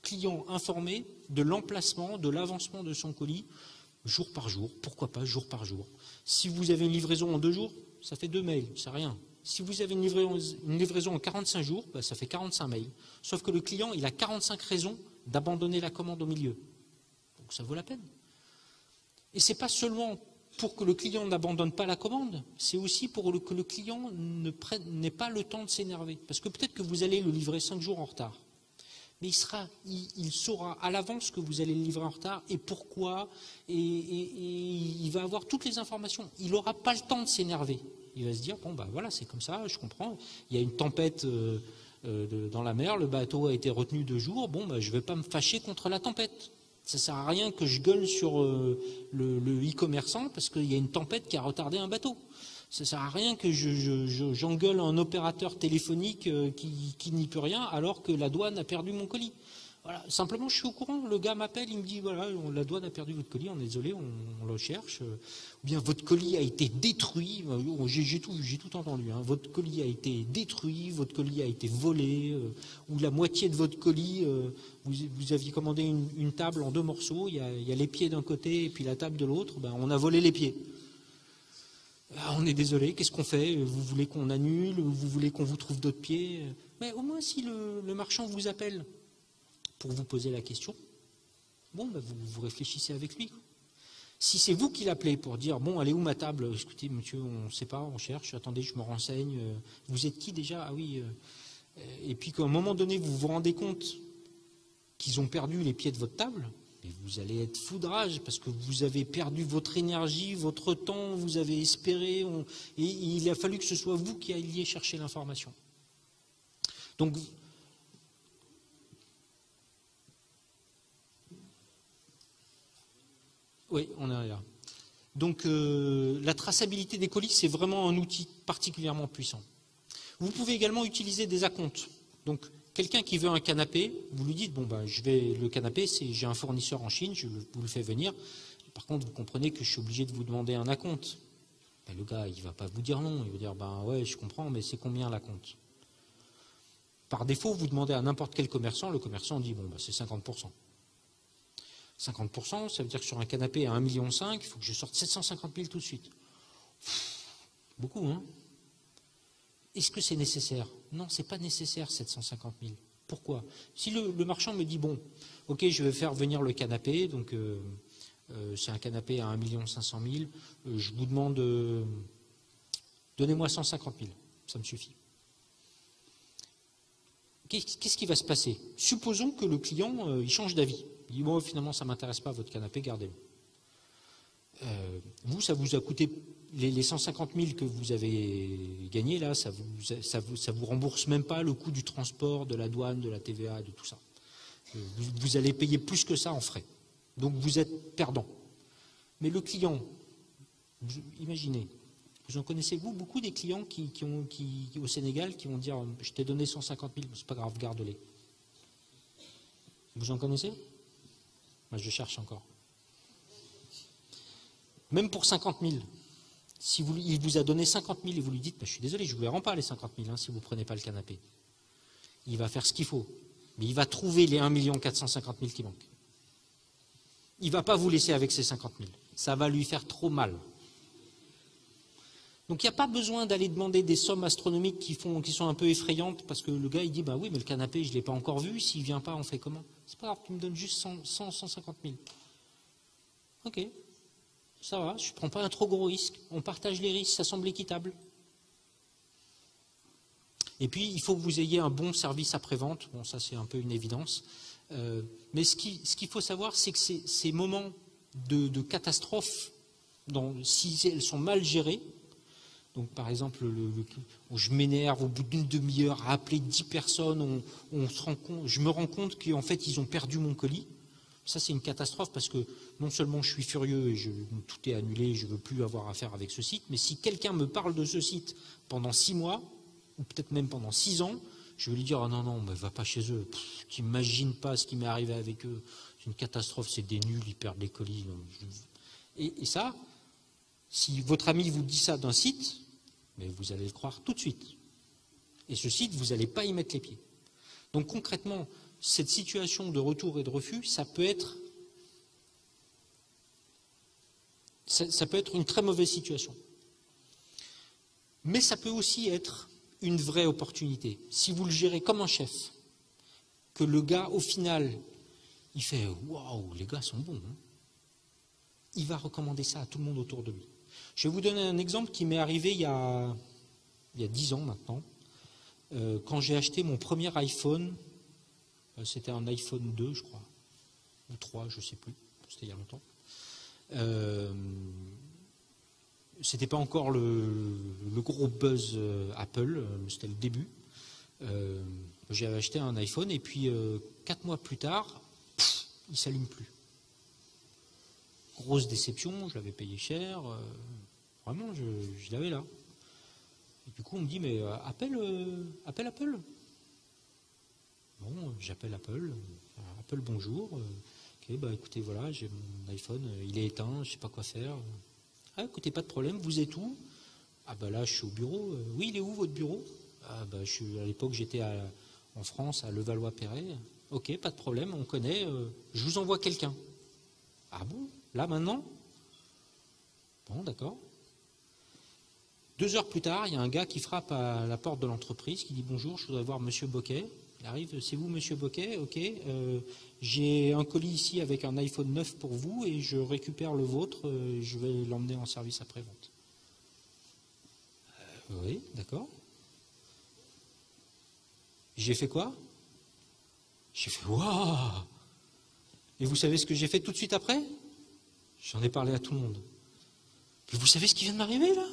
S1: client informé de l'emplacement, de l'avancement de son colis, jour par jour. Pourquoi pas jour par jour? Si vous avez une livraison en 2 jours, ça fait 2 mails, c'est rien. Si vous avez une livraison en 45 jours, ben, ça fait 45 mails. Sauf que le client, il a 45 raisons d'abandonner la commande au milieu. Donc ça vaut la peine. Et ce n'est pas seulement pour que le client n'abandonne pas la commande, c'est aussi pour que le client n'ait pas le temps de s'énerver. Parce que peut-être que vous allez le livrer 5 jours en retard. Mais il saura à l'avance que vous allez le livrer en retard et pourquoi, et il va avoir toutes les informations. Il n'aura pas le temps de s'énerver. Il va se dire, bon, ben voilà, c'est comme ça, je comprends. Il y a une tempête dans la mer, le bateau a été retenu 2 jours, bon, ben, je ne vais pas me fâcher contre la tempête. Ça ne sert à rien que je gueule sur le e-commerçant parce qu'il y a une tempête qui a retardé un bateau. Ça ne sert à rien que j'engueule un opérateur téléphonique qui n'y peut rien alors que la douane a perdu mon colis. Voilà, simplement, je suis au courant. Le gars m'appelle, il me dit, voilà, la douane a perdu votre colis, on est désolé, on le cherche. Ou bien, votre colis a été détruit. J'ai tout entendu. Hein. Votre colis a été détruit, votre colis a été volé, ou la moitié de votre colis, vous aviez commandé une table en 2 morceaux, il y a les pieds d'un côté et puis la table de l'autre, ben, on a volé les pieds. Ah, on est désolé, qu'est-ce qu'on fait? Vous voulez qu'on annule? Vous voulez qu'on vous trouve d'autres pieds? Mais au moins, si le marchand vous appelle pour vous poser la question, bon, ben vous réfléchissez avec lui. Si c'est vous qui l'appelez pour dire, bon, elle est où ma table? Écoutez, monsieur, on ne sait pas, on cherche, attendez, je me renseigne. Vous êtes qui déjà? Ah oui. Et puis qu'à un moment donné, vous vous rendez compte qu'ils ont perdu les pieds de votre table, mais vous allez être fou de rage parce que vous avez perdu votre énergie, votre temps, vous avez espéré, et il a fallu que ce soit vous qui alliez chercher l'information. Donc, oui, on est là. Donc, la traçabilité des colis, c'est vraiment un outil particulièrement puissant. Vous pouvez également utiliser des acomptes. Donc, quelqu'un qui veut un canapé, vous lui dites, bon, ben, le canapé, j'ai un fournisseur en Chine, je vous le fais venir. Par contre, vous comprenez que je suis obligé de vous demander un acompte. Ben, le gars, il ne va pas vous dire non. Il va dire, ben ouais, je comprends, mais c'est combien l'acompte? Par défaut, vous demandez à n'importe quel commerçant, le commerçant dit, bon, ben, c'est 50%. 50%, ça veut dire que sur un canapé à 1,5 million, il faut que je sorte 750 000 tout de suite. Beaucoup, hein? Est-ce que c'est nécessaire? Non, ce n'est pas nécessaire, 750 000. Pourquoi? Si le marchand me dit, bon, ok, je vais faire venir le canapé, donc c'est un canapé à 1 500 000, je vous demande, donnez-moi 150 000, ça me suffit. Qu'est-ce qui va se passer? Supposons que le client, il change d'avis. Il dit, bon, finalement, ça ne m'intéresse pas, votre canapé, gardez-le. Vous, ça vous a coûté, les 150 000 que vous avez gagnés, là, ça vous rembourse même pas le coût du transport, de la douane, de la TVA, de tout ça. Vous allez payer plus que ça en frais. Donc vous êtes perdant. Mais le client, imaginez, vous en connaissez vous beaucoup des clients qui au Sénégal qui vont dire je t'ai donné 150 000, c'est pas grave, garde-les. Vous en connaissez? Moi je cherche encore. Même pour 50 000, si il vous a donné 50 000 et vous lui dites je suis désolé, je ne vous les rends pas les 50 000 si vous ne prenez pas le canapé. Il va faire ce qu'il faut, mais il va trouver les 1 450 000 qui manquent. Il ne va pas vous laisser avec ces 50 000. Ça va lui faire trop mal. Donc il n'y a pas besoin d'aller demander des sommes astronomiques qui sont un peu effrayantes parce que le gars il dit oui mais le canapé je ne l'ai pas encore vu, s'il ne vient pas on fait comment? C'est pas grave, tu me donnes juste 150 000. Ok, ça va, je ne prends pas un trop gros risque, on partage les risques, ça semble équitable. Et puis il faut que vous ayez un bon service après-vente, bon ça c'est un peu une évidence. Mais ce qu'il faut savoir, c'est que ces moments de catastrophe, si elles sont mal gérées, donc par exemple, je m'énerve au bout d'une demi-heure à appeler 10 personnes, je me rends compte qu'en fait ils ont perdu mon colis. Ça c'est une catastrophe parce que non seulement je suis furieux et tout est annulé, je ne veux plus avoir affaire avec ce site, mais si quelqu'un me parle de ce site pendant 6 mois, ou peut-être même pendant 6 ans, je vais lui dire, non, mais va pas chez eux, tu n'imagines pas ce qui m'est arrivé avec eux, c'est une catastrophe, c'est des nuls, ils perdent les colis. Et ça, si votre ami vous dit ça d'un site, mais vous allez le croire tout de suite. Et ce site, vous n'allez pas y mettre les pieds. Donc concrètement, cette situation de retour et de refus, ça peut être une très mauvaise situation. Mais ça peut aussi être une vraie opportunité. Si vous le gérez comme un chef, que le gars, au final, il fait « Waouh, les gars sont bons hein », il va recommander ça à tout le monde autour de lui. Je vais vous donner un exemple qui m'est arrivé il y a 10 ans maintenant. Quand j'ai acheté mon premier iPhone, c'était un iPhone 2, je crois, ou 3, je ne sais plus, c'était il y a longtemps. C'était pas encore le gros buzz Apple, c'était le début. J'avais acheté un iPhone et puis 4 mois plus tard, il ne s'allume plus. Grosse déception, je l'avais payé cher, vraiment, je l'avais là. Et du coup, on me dit, mais appelle Apple. Bon, j'appelle Apple, Apple bonjour. Ok, écoutez, voilà, j'ai mon iPhone, il est éteint, je ne sais pas quoi faire. Ah, écoutez, pas de problème, vous êtes où? Ah là, je suis au bureau. Oui, il est où votre bureau? Ah à l'époque, j'étais en France, à Levallois-Perret. Ok, pas de problème, on connaît, je vous envoie quelqu'un. Ah bon? Là, maintenant? Bon, d'accord. 2 heures plus tard, il y a un gars qui frappe à la porte de l'entreprise, qui dit bonjour, je voudrais voir Monsieur Boquet. Il arrive, c'est vous Monsieur Boquet? Ok, j'ai un colis ici avec un iPhone 9 pour vous et je récupère le vôtre, je vais l'emmener en service après-vente. Oui, d'accord. J'ai fait quoi? J'ai fait waouh! Et vous savez ce que j'ai fait tout de suite après? J'en ai parlé à tout le monde. Puis vous savez ce qui vient de m'arriver là?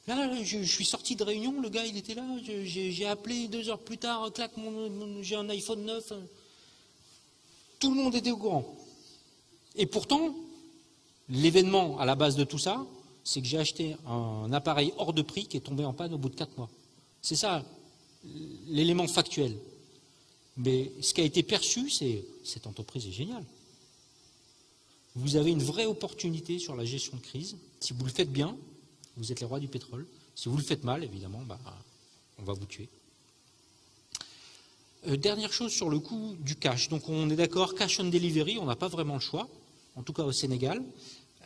S1: Là, je suis sorti de réunion, le gars il était là, j'ai appelé 2 heures plus tard, clac, j'ai un iPhone 9. Tout le monde était au courant. Et pourtant, l'événement à la base de tout ça, c'est que j'ai acheté un appareil hors de prix qui est tombé en panne au bout de 4 mois. C'est ça, l'élément factuel. Mais ce qui a été perçu, c'est cette entreprise est géniale. Vous avez une vraie opportunité sur la gestion de crise. Si vous le faites bien, vous êtes les rois du pétrole. Si vous le faites mal, évidemment, on va vous tuer. Dernière chose sur le coût du cash. Donc on est d'accord, cash on delivery, on n'a pas vraiment le choix, en tout cas au Sénégal.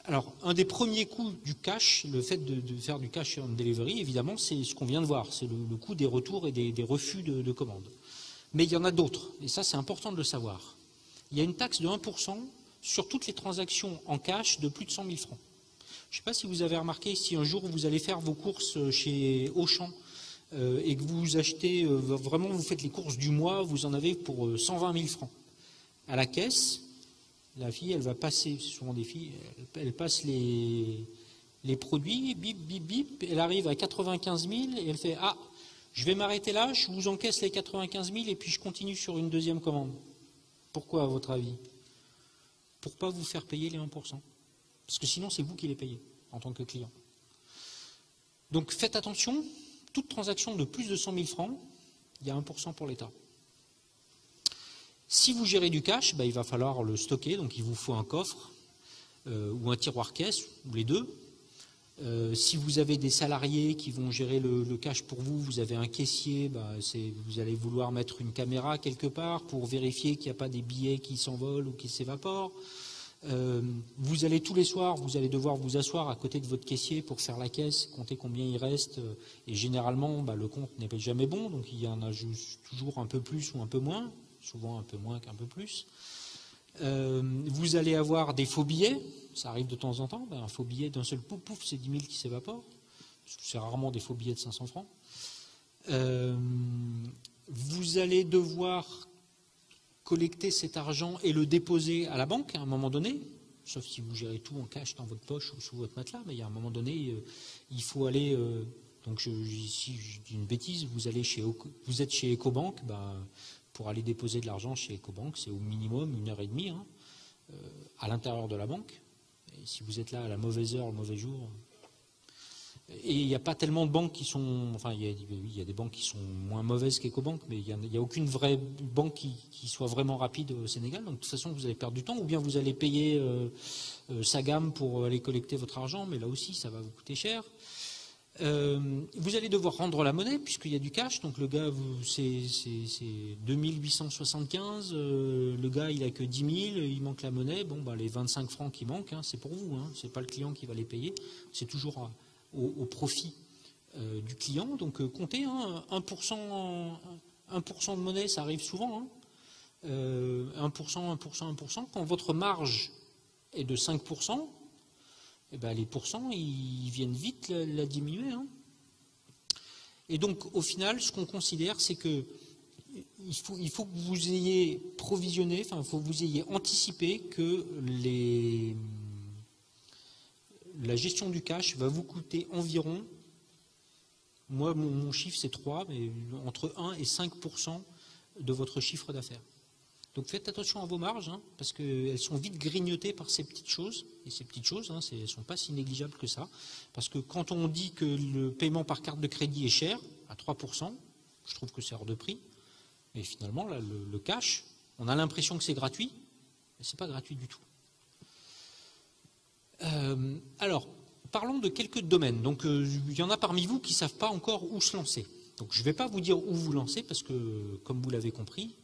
S1: Alors, un des premiers coûts du cash, le fait de faire du cash on delivery, évidemment, c'est ce qu'on vient de voir, c'est le coût des retours et des refus de commandes. Mais il y en a d'autres, et ça c'est important de le savoir. Il y a une taxe de 1% sur toutes les transactions en cash de plus de 100 000 francs. Je ne sais pas si vous avez remarqué, si un jour vous allez faire vos courses chez Auchan et que vous achetez, vraiment vous faites les courses du mois, vous en avez pour 120 000 francs. À la caisse, la fille, elle va passer, c'est souvent des filles, elle passe les produits, bip, bip, bip, elle arrive à 95 000 et elle fait « Ah, je vais m'arrêter là, je vous encaisse les 95 000 et puis je continue sur une deuxième commande. » Pourquoi, à votre avis? Pour ne pas vous faire payer les 1%. Parce que sinon, c'est vous qui les payez en tant que client. Donc faites attention, toute transaction de plus de 100 000 francs, il y a 1% pour l'État. Si vous gérez du cash, il va falloir le stocker, donc il vous faut un coffre ou un tiroir caisse, ou les deux. Si vous avez des salariés qui vont gérer le cash pour vous, vous avez un caissier, vous allez vouloir mettre une caméra quelque part pour vérifier qu'il n'y a pas des billets qui s'envolent ou qui s'évaporent. Vous allez tous les soirs, vous allez devoir vous asseoir à côté de votre caissier pour faire la caisse, compter combien il reste, et généralement le compte n'est jamais bon, donc il y en a juste toujours un peu plus ou un peu moins, souvent un peu moins qu'un peu plus. Vous allez avoir des faux billets, ça arrive de temps en temps, un faux billet d'un seul pouf, pouf, c'est 10 000 qui s'évaporent, c'est rarement des faux billets de 500 francs. Vous allez devoir collecter cet argent et le déposer à la banque à un moment donné, sauf si vous gérez tout en cash dans votre poche ou sous votre matelas, mais il y a un moment donné, il faut aller, donc si je dis une bêtise, vous êtes chez Ecobank, pour aller déposer de l'argent chez Ecobank, c'est au minimum 1h30 à l'intérieur de la banque. Et si vous êtes là à la mauvaise heure, le mauvais jour. Et il n'y a pas tellement de banques qui sont. Enfin, il y a des banques qui sont moins mauvaises qu'Ecobank, mais il n'y a aucune vraie banque qui soit vraiment rapide au Sénégal. Donc de toute façon, vous allez perdre du temps, ou bien vous allez payer sa gamme pour aller collecter votre argent, mais là aussi, ça va vous coûter cher. Vous allez devoir rendre la monnaie puisqu'il y a du cash, donc le gars c'est 2875, le gars il a que 10 000, il manque la monnaie, les 25 francs qui manquent, c'est pour vous, c'est pas le client qui va les payer, c'est toujours au profit du client, donc comptez, 1% de monnaie ça arrive souvent, 1%, 1%, 1%, quand votre marge est de 5%, les pourcents, ils viennent vite la diminuer. Et donc, au final, ce qu'on considère, c'est que il faut que vous ayez provisionné, il faut que vous ayez anticipé que la gestion du cash va vous coûter environ, moi, mon chiffre, c'est 3, mais entre 1 et 5% de votre chiffre d'affaires. Donc faites attention à vos marges, parce qu'elles sont vite grignotées par ces petites choses. Et ces petites choses, elles ne sont pas si négligeables que ça. Parce que quand on dit que le paiement par carte de crédit est cher, à 3%, je trouve que c'est hors de prix. Mais finalement, là, le cash, on a l'impression que c'est gratuit, mais ce n'est pas gratuit du tout. Alors, parlons de quelques domaines. Donc il y en a parmi vous qui ne savent pas encore où se lancer. Donc je ne vais pas vous dire où vous lancer, parce que, comme vous l'avez compris,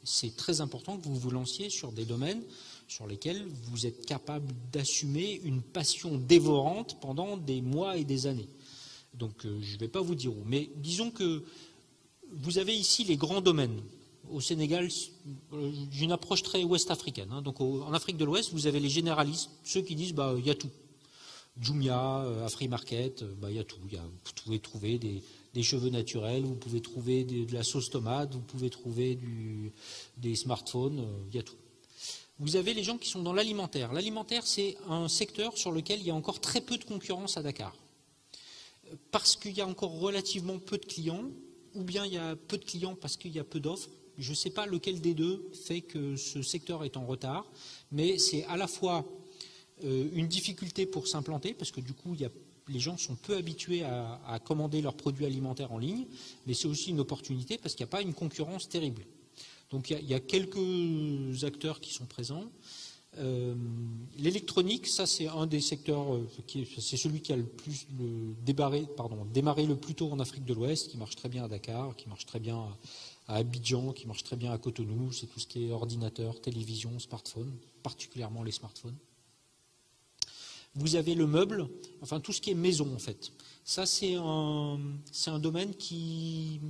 S1: c'est très important que vous vous lanciez sur des domaines sur lesquels vous êtes capable d'assumer une passion dévorante pendant des mois et des années. Donc je ne vais pas vous dire où, mais disons que vous avez ici les grands domaines. Au Sénégal, j'ai une approche très ouest-africaine. Donc en Afrique de l'Ouest, vous avez les généralistes, ceux qui disent il y a tout. Jumia, Afrimarket, il y a tout. Vous pouvez trouver des cheveux naturels, vous pouvez trouver de la sauce tomate, vous pouvez trouver des smartphones, il y a tout. Vous avez les gens qui sont dans l'alimentaire. L'alimentaire, c'est un secteur sur lequel il y a encore très peu de concurrence à Dakar. Parce qu'il y a encore relativement peu de clients, ou bien il y a peu de clients parce qu'il y a peu d'offres. Je ne sais pas lequel des deux fait que ce secteur est en retard, mais c'est à la fois une difficulté pour s'implanter, parce que du coup, les gens sont peu habitués à commander leurs produits alimentaires en ligne, mais c'est aussi une opportunité parce qu'il n'y a pas une concurrence terrible. Donc il y a quelques acteurs qui sont présents. L'électronique, ça c'est un des secteurs, c'est celui qui a le plus démarré le plus tôt en Afrique de l'Ouest, qui marche très bien à Dakar, qui marche très bien à Abidjan, qui marche très bien à Cotonou, c'est tout ce qui est ordinateur, télévision, smartphone, particulièrement les smartphones. Vous avez le meuble, enfin tout ce qui est maison en fait. Ça c'est un domaine qui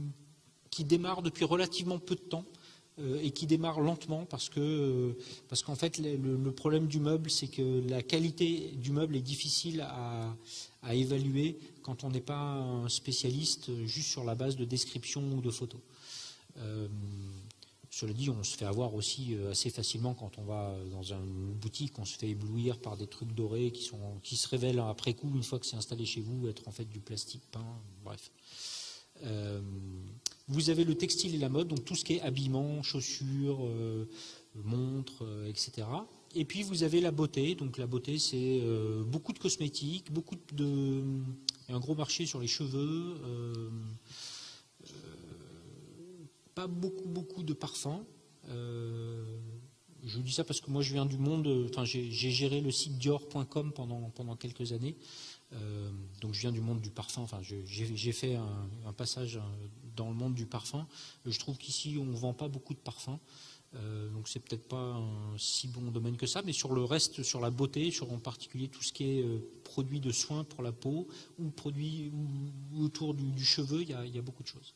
S1: démarre depuis relativement peu de temps et qui démarre lentement parce qu'en fait le problème du meuble, c'est que la qualité du meuble est difficile à évaluer quand on n'est pas un spécialiste juste sur la base de description ou de photos. Cela dit, on se fait avoir aussi assez facilement quand on va dans une boutique, on se fait éblouir par des trucs dorés qui se révèlent après coup, une fois que c'est installé chez vous, être en fait du plastique peint, bref. Vous avez le textile et la mode, donc tout ce qui est habillement, chaussures, montres, etc. Et puis vous avez la beauté, donc la beauté c'est beaucoup de cosmétiques, un gros marché sur les cheveux, pas beaucoup de parfums. Je vous dis ça parce que moi je viens du monde, enfin j'ai géré le site Dior.com pendant quelques années. Donc je viens du monde du parfum, enfin j'ai fait un passage dans le monde du parfum. Je trouve qu'ici on ne vend pas beaucoup de parfums, donc c'est peut-être pas un si bon domaine que ça, mais sur le reste, sur la beauté, sur en particulier tout ce qui est produits de soins pour la peau ou produits autour du cheveu, il y a beaucoup de choses.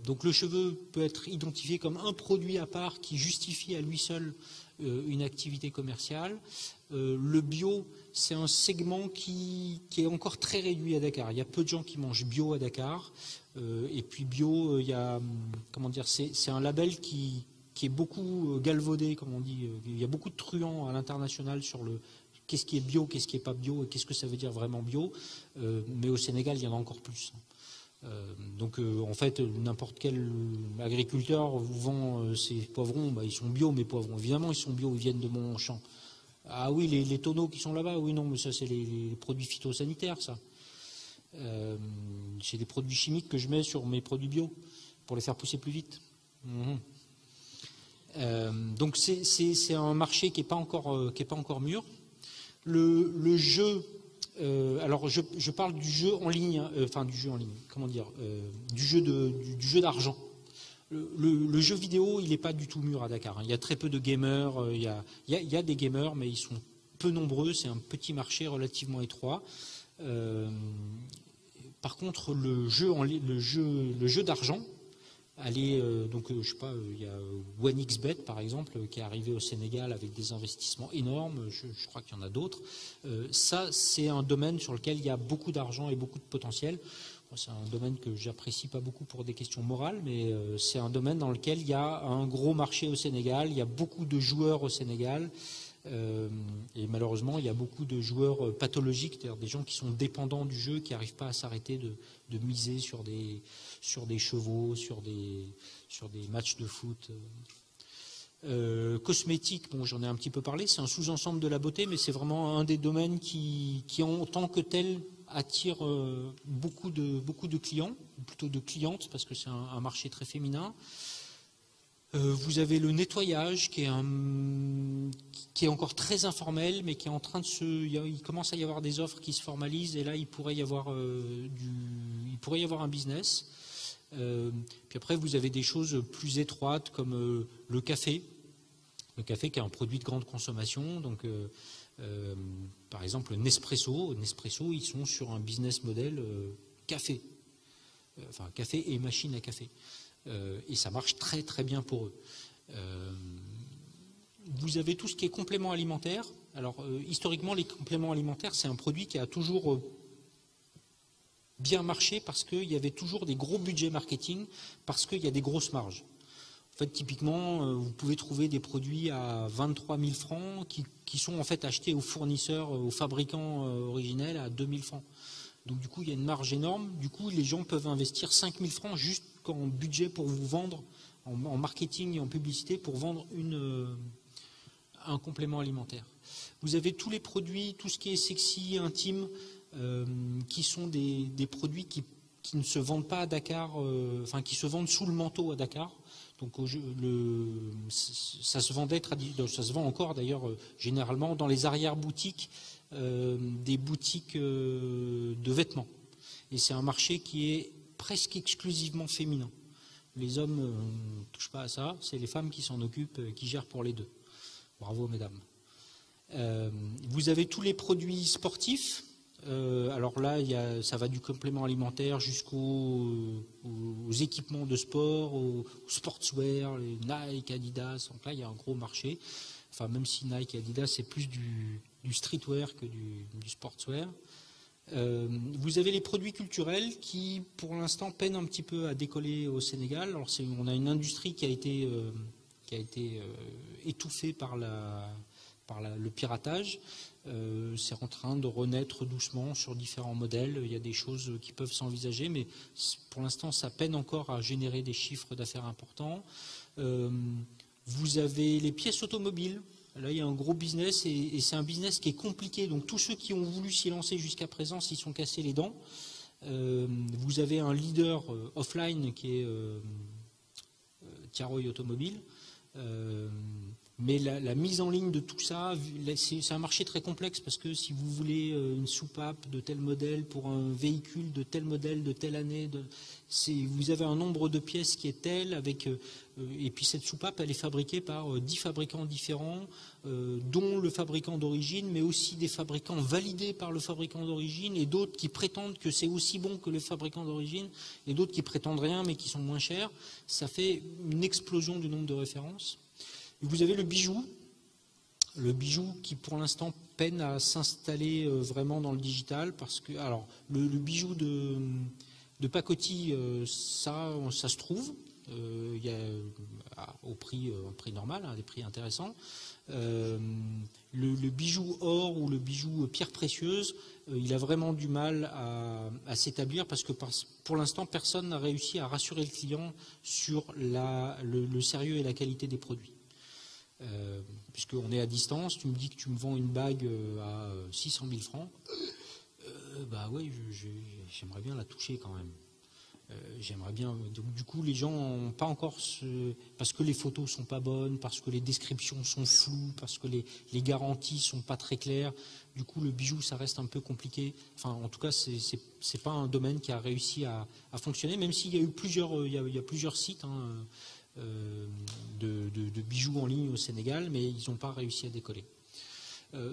S1: Donc le cheveu peut être identifié comme un produit à part qui justifie à lui seul une activité commerciale. Le bio, c'est un segment qui est encore très réduit à Dakar. Il y a peu de gens qui mangent bio à Dakar. Et puis bio, il y a, comment dire, c'est un label qui est beaucoup galvaudé, comme on dit. Il y a beaucoup de truands à l'international sur le qu'est-ce qui est bio, qu'est-ce qui n'est pas bio et qu'est-ce que ça veut dire vraiment bio. Mais au Sénégal, il y en a encore plus. Donc en fait n'importe quel agriculteur vous vend ses poivrons, ils sont bio mes poivrons, évidemment ils sont bio, ils viennent de mon champ. Ah oui, les tonneaux qui sont là-bas, oui non mais ça c'est les produits phytosanitaires ça. C'est des produits chimiques que je mets sur mes produits bio pour les faire pousser plus vite. Donc c'est un marché qui n'est pas encore mûr. Le jeu, alors je parle du jeu en ligne, comment dire, du jeu d'argent. Le jeu vidéo, il n'est pas du tout mûr à Dakar. Il y a très peu de gamers, il y a des gamers, mais ils sont peu nombreux, c'est un petit marché relativement étroit. Par contre, le jeu d'argent, donc je sais pas, il y a OneXBet par exemple qui est arrivé au Sénégal avec des investissements énormes, je crois qu'il y en a d'autres. Ça c'est un domaine sur lequel il y a beaucoup d'argent et beaucoup de potentiel. C'est un domaine que j'apprécie pas beaucoup pour des questions morales, mais c'est un domaine dans lequel il y a un gros marché au Sénégal, il y a beaucoup de joueurs au Sénégal. Et malheureusement, il y a beaucoup de joueurs pathologiques, c'est-à-dire des gens qui sont dépendants du jeu, qui n'arrivent pas à s'arrêter de miser sur des chevaux, sur des matchs de foot. Cosmétique, bon, j'en ai un petit peu parlé, c'est un sous-ensemble de la beauté, mais c'est vraiment un des domaines qui en tant que tel attire beaucoup de clients, ou plutôt de clientes, parce que c'est un marché très féminin. Vous avez le nettoyage qui est encore très informel, mais qui est en train il commence à y avoir des offres qui se formalisent, et là il pourrait y avoir un business. Puis après vous avez des choses plus étroites comme le café qui est un produit de grande consommation. Donc par exemple Nespresso, ils sont sur un business model café, enfin café et machine à café. Et ça marche très très bien pour eux. Vous avez tout ce qui est complément alimentaire. Alors historiquement, les compléments alimentaires, c'est un produit qui a toujours bien marché parce qu'il y avait toujours des gros budgets marketing, parce qu'il y a des grosses marges. En fait, typiquement, vous pouvez trouver des produits à 23 000 francs qui sont en fait achetés aux fournisseurs, aux fabricants originels à 2 000 francs. Donc du coup, il y a une marge énorme. Du coup, les gens peuvent investir 5 000 francs juste en budget pour vous vendre, en marketing et en publicité, pour vendre un complément alimentaire. Vous avez tous les produits, tout ce qui est sexy, intime, qui sont des produits qui ne se vendent pas à Dakar, qui se vendent sous le manteau à Dakar. Donc ça se vend encore d'ailleurs généralement dans les arrière-boutiques, des boutiques de vêtements. Et c'est un marché qui est presque exclusivement féminin. Les hommes ne touchent pas à ça, c'est les femmes qui s'en occupent, qui gèrent pour les deux. Bravo mesdames. Vous avez tous les produits sportifs. Alors là, ça va du complément alimentaire jusqu'aux équipements de sport, aux sportswear, les Nike, Adidas. Donc là, il y a un gros marché. Enfin, même si Nike et Adidas, c'est plus du streetwear que du sportswear. Vous avez les produits culturels qui, pour l'instant, peinent un petit peu à décoller au Sénégal. Alors, on a une industrie qui a été étouffée par le piratage. C'est en train de renaître doucement sur différents modèles. Il y a des choses qui peuvent s'envisager, mais pour l'instant, ça peine encore à générer des chiffres d'affaires importants. Vous avez les pièces automobiles. Là, il y a un gros business et c'est un business qui est compliqué. Donc, tous ceux qui ont voulu s'y lancer jusqu'à présent s'y sont cassés les dents. Vous avez un leader offline qui est Tiaroy Automobile. Mais la mise en ligne de tout ça, c'est un marché très complexe parce que si vous voulez une soupape de tel modèle pour un véhicule de tel modèle, de telle année, vous avez un nombre de pièces qui est tel, et puis cette soupape, elle est fabriquée par 10 fabricants différents, dont le fabricant d'origine, mais aussi des fabricants validés par le fabricant d'origine, et d'autres qui prétendent que c'est aussi bon que le fabricant d'origine, et d'autres qui prétendent rien, mais qui sont moins chers. Ça fait une explosion du nombre de références. Vous avez le bijou qui pour l'instant peine à s'installer vraiment dans le digital parce que alors le bijou de pacotille ça se trouve il y a un prix normal, des prix intéressants. Le bijou or ou le bijou pierre précieuse, il a vraiment du mal à s'établir parce que pour l'instant personne n'a réussi à rassurer le client sur le sérieux et la qualité des produits. Puisqu'on est à distance, tu me dis que tu me vends une bague à 600 000 francs, bah oui, j'aimerais bien la toucher quand même. J'aimerais bien. Donc, du coup, les gens n'ont pas encore parce que les photos sont pas bonnes, parce que les descriptions sont floues, parce que les garanties sont pas très claires. Du coup, le bijou, ça reste un peu compliqué. Enfin, en tout cas, c'est pas un domaine qui a réussi à fonctionner, même s'il y a eu plusieurs, il y a plusieurs sites. De bijoux en ligne au Sénégal, mais ils n'ont pas réussi à décoller.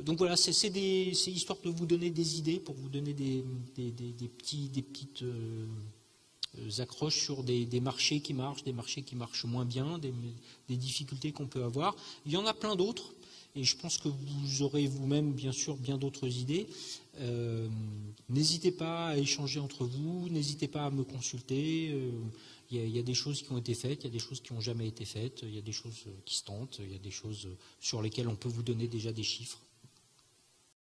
S1: Donc voilà, c'est histoire de vous donner des idées, pour vous donner des petites accroches sur des marchés qui marchent, des marchés qui marchent moins bien, des difficultés qu'on peut avoir. Il y en a plein d'autres, et je pense que vous aurez vous-même, bien sûr, bien d'autres idées. N'hésitez pas à échanger entre vous, n'hésitez pas à me consulter. Il y a des choses qui ont été faites, il y a des choses qui n'ont jamais été faites, il y a des choses qui se tentent, il y a des choses sur lesquelles on peut vous donner déjà des chiffres.